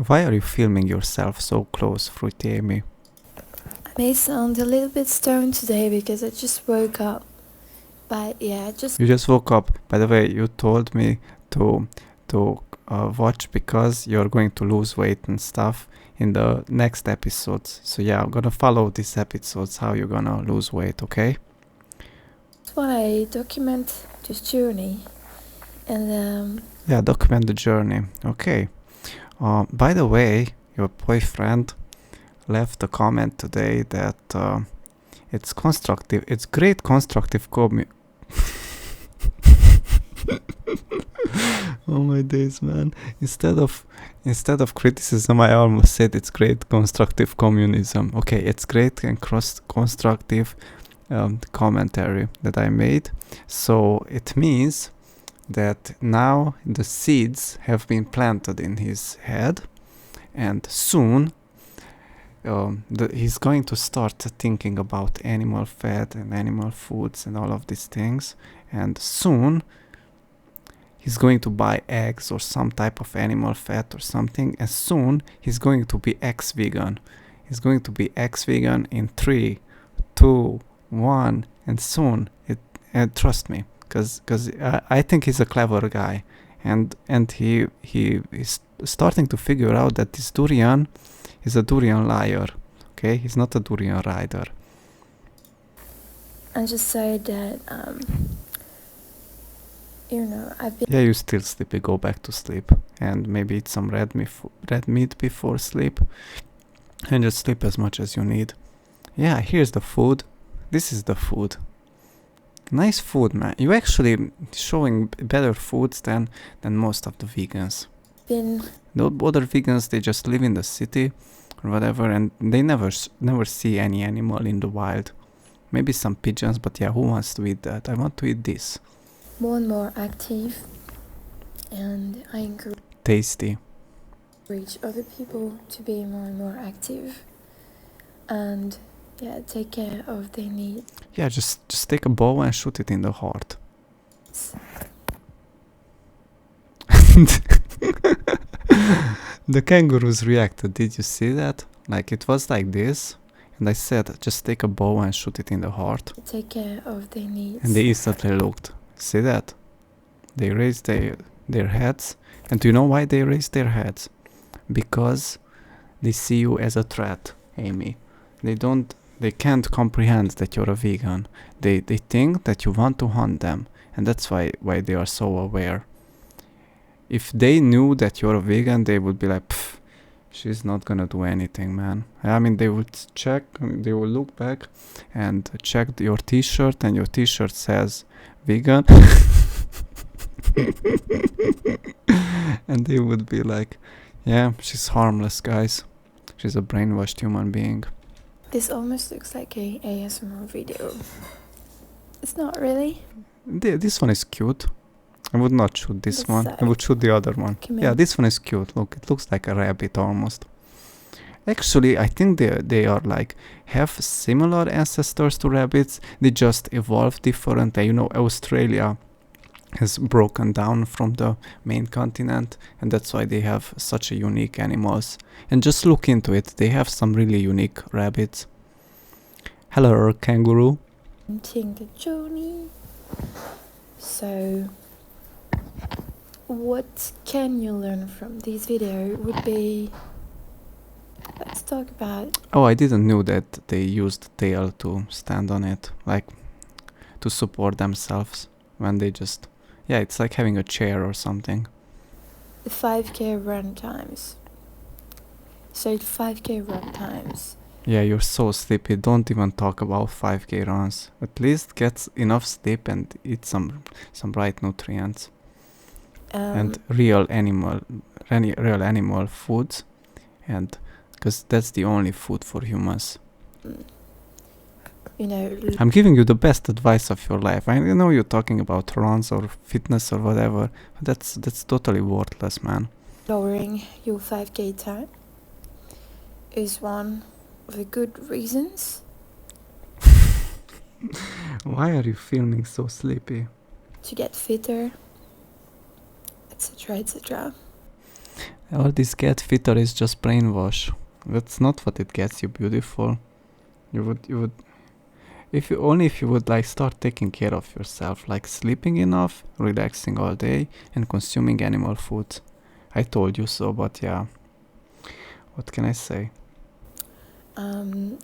Why are you filming yourself so close, Fruity Amy? I may sound a little bit stoned today because I just woke up. But yeah, You just woke up. By the way, you told me to watch because you're going to lose weight and stuff in the next episodes. So yeah, I'm gonna follow these episodes, how you're gonna lose weight, okay? that's why I document this journey. And yeah, document the journey. Okay. By the way, your boyfriend left a comment today that it's constructive. It's great constructive Oh my days, man. Instead of criticism, I almost said it's great constructive communism. Okay, it's great and constructive commentary that I made. So it means that now the seeds have been planted in his head, and soon he's going to start thinking about animal fat and animal foods and all of these things, and soon he's going to buy eggs or some type of animal fat or something, and soon he's going to be ex-vegan. He's going to be ex-vegan in 3, 2, 1, and soon and trust me, because I think he's a clever guy, and he is starting to figure out that this durian is a durian liar. Okay, he's not a durian rider. I just say that I've been... Yeah, you still sleepy, go back to sleep and maybe eat some red meat before sleep and just sleep as much as you need. Yeah, here's the food. This is the food. Nice food, man. You actually showing better foods than most of the vegans. The other vegans, they just live in the city or whatever, and they never see any animal in the wild. Maybe some pigeons, but yeah, who wants to eat that? I want to eat this. More and more active, and I encourage Tasty. other people to be more and more active, and yeah, take care of their needs. Yeah, just take a bow and shoot it in the heart. The kangaroos reacted. Did you see that? Like, it was like this, and I said, just take a bow and shoot it in the heart. Take care of their needs. And they instantly looked. See that? They raised their heads. And do you know why they raised their heads? Because they see you as a threat, Amy. They can't comprehend that you're a vegan. They think that you want to hunt them. And that's why they are so aware. If they knew that you're a vegan, they would be like, pff, she's not gonna do anything, man. I mean, they would look back and check your t-shirt, and your t-shirt says vegan. And they would be like, yeah, she's harmless, guys. She's a brainwashed human being. This almost looks like a ASMR video. It's not really. This one is cute. I would not shoot this one. I would shoot the other one. Yeah, this one is cute. Look, it looks like a rabbit almost. Actually, I think they are like have similar ancestors to rabbits. They just evolved differently. You know, Australia has broken down from the main continent, and that's why they have such a unique animals. And just look into it. They have some really unique rabbits. Hello, kangaroo. The journey. So, what can you learn from this video would be, let's talk about... Oh, I didn't know that they used tail to stand on it, like to support themselves when they just... Yeah, it's like having a chair or something. The 5K run times. So 5K run times. Yeah, you're so sleepy. Don't even talk about 5K runs. At least get enough sleep and eat some right nutrients. And real animal foods, and because that's the only food for humans. You know, I'm giving you the best advice of your life. I know you're talking about runs or fitness or whatever, but that's totally worthless, man. Lowering your 5K time is one of the good reasons. Why are you feeling so sleepy? To get fitter, etc., etc. All this get fitter is just brainwash. That's not what it gets you beautiful. You would if you would like start taking care of yourself, like sleeping enough, relaxing all day, and consuming animal food. I told you so, but yeah, what can I say? And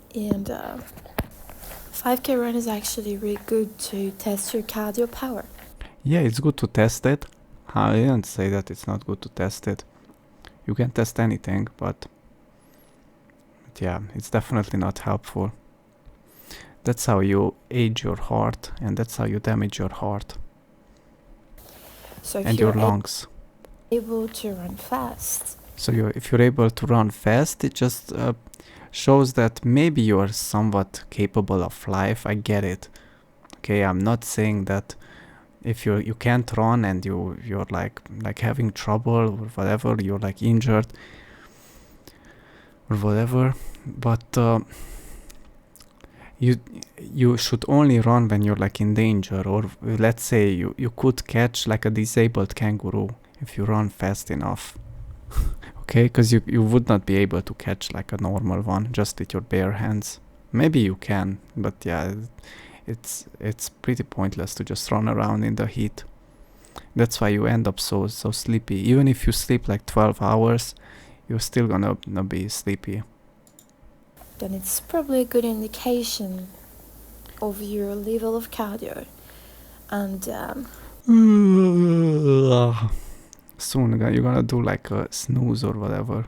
5K run is actually really good to test your cardio power. Yeah, it's good to test it. I didn't say that it's not good to test it. You can test anything, but yeah, it's definitely not helpful. That's how you age your heart, and that's how you damage your heart So if and your you're lungs. able to run fast, So if you're able to run fast, it just shows that maybe you're somewhat capable of life. I get it. Okay, I'm not saying that if you can't run and you're like having trouble or whatever, you're like injured or whatever, but you should only run when you're like in danger, or let's say you could catch like a disabled kangaroo if you run fast enough. Okay, because you would not be able to catch like a normal one just with your bare hands. Maybe you can, but yeah, it's pretty pointless to just run around in the heat. That's why you end up so sleepy. Even if you sleep like 12 hours, you're still gonna be sleepy. then it's probably a good indication of your level of cardio. And soon you're gonna do like a snooze or whatever.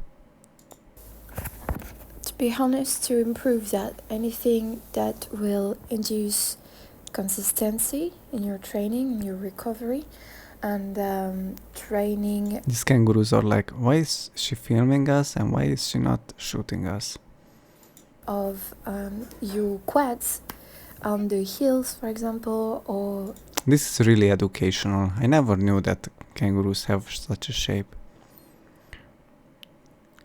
to be honest, to improve that, anything that will induce consistency in your training, in your recovery, and training. These kangaroos are like, why is she filming us and why is she not shooting us? Of your quads on the heels, for example, or This is really educational. I never knew that kangaroos have such a shape.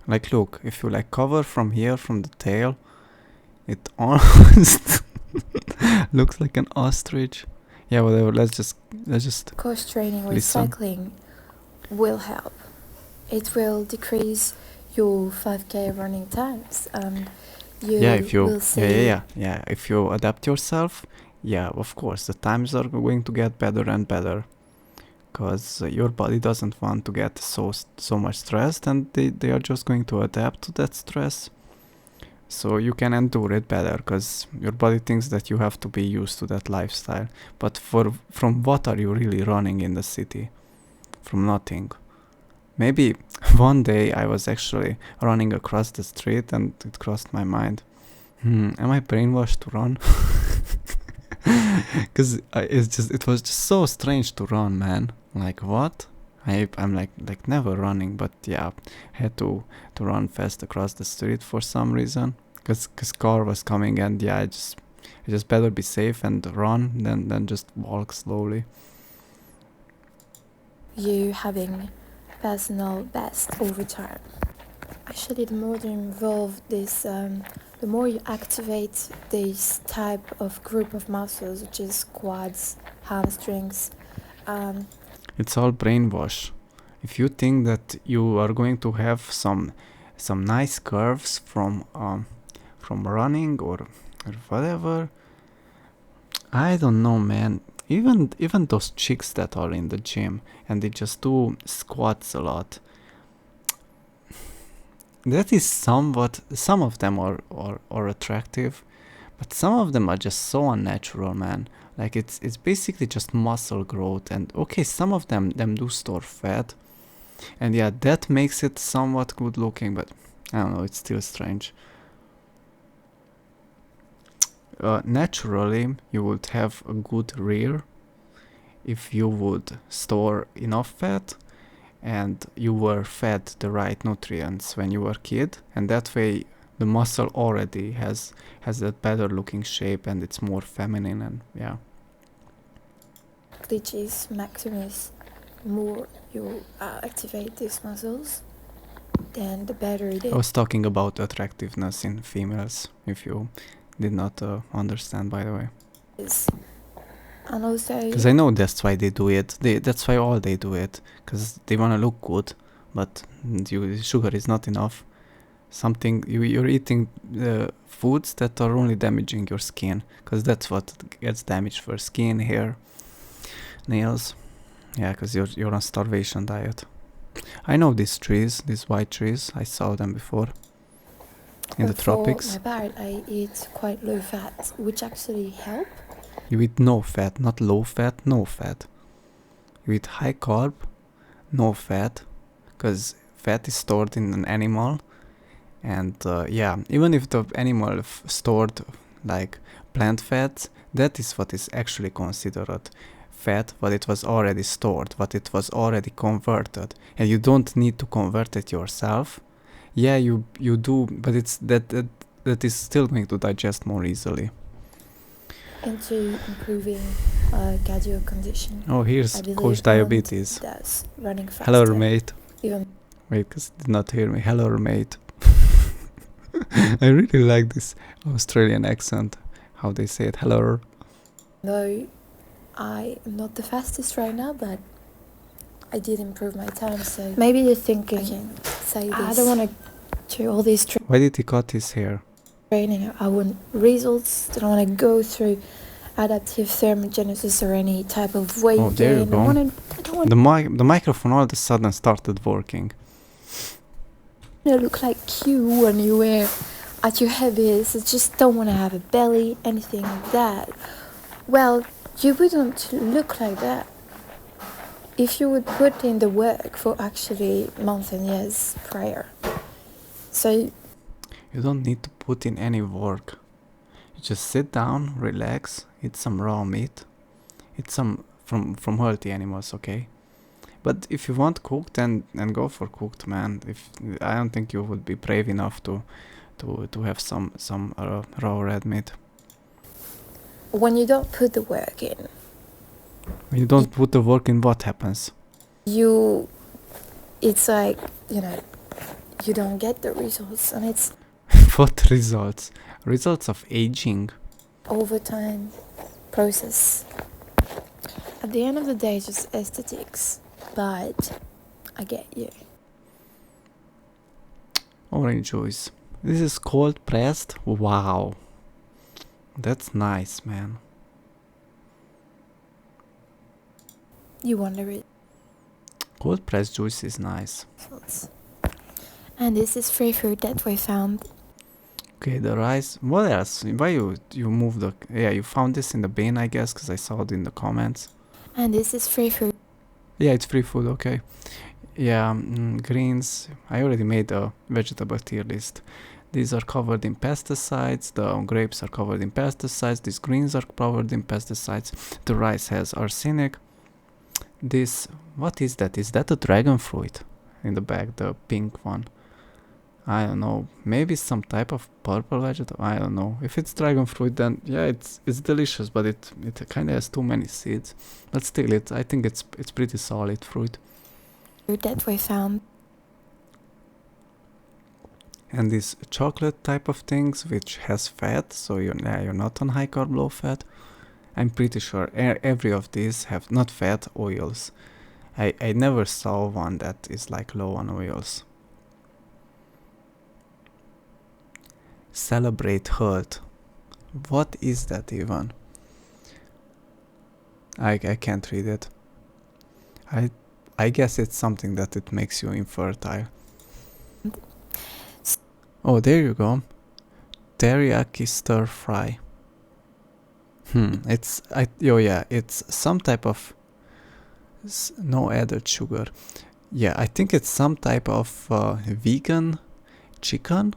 Like, look, if you like cover from here, from the tail, it almost looks like an ostrich. Yeah, whatever. Let's just course training with listen. cycling will help. It will decrease your 5K running times, and you will see. Yeah. If you adapt yourself, yeah, of course, the times are going to get better and better, because your body doesn't want to get so much stressed, and they are just going to adapt to that stress, so you can endure it better, because your body thinks that you have to be used to that lifestyle. But from what are you really running in the city? From nothing. Maybe one day I was actually running across the street and it crossed my mind, am I brainwashed to run? Because it was just so strange to run, man. Like, what? I'm like never running, but yeah, I had to run fast across the street for some reason, because car was coming, and yeah, I just better be safe and run than just walk slowly. You having personal best over time. Actually, the more you involve this, the more you activate this type of group of muscles, which is quads, hamstrings. It's all brainwash. If you think that you are going to have some nice curves from running or whatever, I don't know, man. Even those chicks that are in the gym and they just do squats a lot, that is somewhat, some of them are attractive, but some of them are just so unnatural, man. Like, it's basically just muscle growth, and okay, some of them do store fat, and yeah, that makes it somewhat good looking, but I don't know, it's still strange. Naturally, you would have a good rear if you would store enough fat and you were fed the right nutrients when you were a kid, and that way the muscle already has that better looking shape and it's more feminine, and yeah. Glitches, maximus, the more you activate these muscles, then the better it is. I was talking about attractiveness in females, if you did not understand, by the way. And also, because I know that's why they do it. That's why all they do it, because they want to look good. but sugar is not enough. Something you're eating foods that are only damaging your skin, because that's what gets damaged for skin, hair, nails. Yeah, because you're on starvation diet. I know these trees, these white trees. I saw them before in the tropics. For my part, I eat quite low fat, which actually help. You eat no fat, not low fat, no fat. You eat high carb, no fat, because fat is stored in an animal. And yeah, even if the animal stored like plant fats, that is what is actually considered fat, what it was already stored, what it was already converted, and you don't need to convert it yourself. Yeah, you do, but it's that is still going to digest more easily. Into improving cardio condition. Oh, here's Coach Diabetes. That's running faster. Hello, mate. Even wait, because did not hear me. Hello, mate. I really like this Australian accent, how they say it. Hello. though I am not the fastest right now, but I did improve my time, so maybe you're thinking, I can say this. I don't want to do all these Why did he cut his hair? training. I want results. I don't want to go through adaptive thermogenesis or any type of weight Oh, there you gain. go. I don't want The microphone all of a sudden started working. to look like you when you wear at your heaviest. I just don't want to have a belly, anything like that. Well, you wouldn't look like that if you would put in the work for actually months and years prior. So You don't need to put in any work. You just sit down, relax, eat some raw meat, eat some from healthy animals, okay? But if you want cooked, then go for cooked, man. I don't think you would be brave enough to have some raw red meat. when you don't put the work in, When you don't put the work in, what happens? it's like, you don't get the results, and it's What results? Results of aging. overtime process. At the end of the day, it's just aesthetics, but I get you. Orange juice. This is cold pressed. Wow. That's nice, man. You wonder it. Cold pressed juice is nice. And this is free fruit that we found. Okay, the rice. What else? Why you moved the... Yeah, you found this in the bin, I guess, because I saw it in the comments. And this is free fruit. Yeah, it's free food, okay. Yeah, greens. I already made a vegetable tier list. These are covered in pesticides. The grapes are covered in pesticides. These greens are covered in pesticides. The rice has arsenic. This... What is that? Is that a dragon fruit in the bag? The pink one? I don't know. Maybe some type of purple vegetable. I don't know. If it's dragon fruit, then yeah, it's delicious, but it kind of has too many seeds. But still, I think it's pretty solid fruit. That we found. And this chocolate type of things, which has fat, so you're not on high carb, low fat. I'm pretty sure every of these have not fat, oils. I never saw one that is like low on oils. Celebrate health. What is that even? I can't read it. I guess it's something that it makes you infertile. Oh, there you go. Teriyaki stir fry. It's some type of no added sugar. Yeah, I think it's some type of vegan chicken,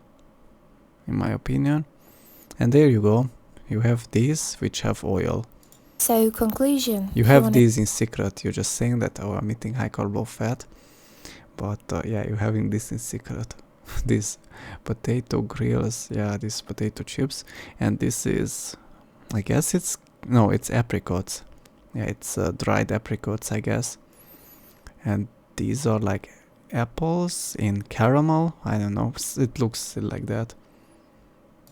in my opinion. And there you go. You have these which have oil. So conclusion. You have these in secret. You're just saying that, oh, I'm eating high carb, low fat. But yeah, you're having this in secret. These potato grills, yeah, these potato chips. And this is, I guess it's apricots. Yeah, it's dried apricots, I guess. And these are like apples in caramel. I don't know. It looks still like that.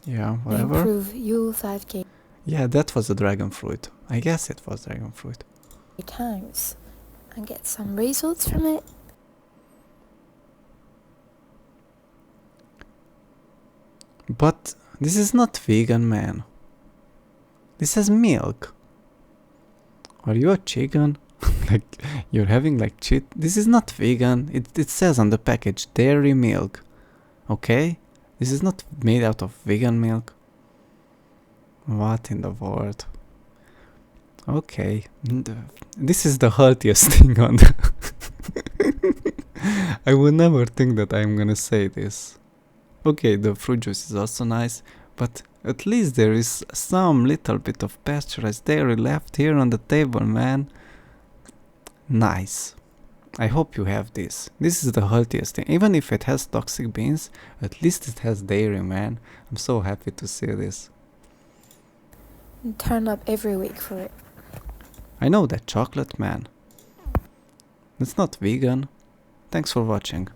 Yeah, whatever. Improve you 5K Yeah, that was a dragon fruit. I guess it was dragon fruit. times and get some results from it. But this is not vegan, man. This has milk. Are you a chicken? Like, you're having like cheat? This is not vegan. It says on the package, dairy milk. Okay? This is not made out of vegan milk. What in the world? Okay. This is the healthiest thing on the... I would never think that I'm gonna say this. Okay, the fruit juice is also nice, but at least there is some little bit of pasteurized dairy left here on the table, man. Nice. I hope you have this. This is the healthiest thing. Even if it has toxic beans, at least it has dairy, man. I'm so happy to see this. Turn up every week for it. I know that chocolate, man. It's not vegan. Thanks for watching.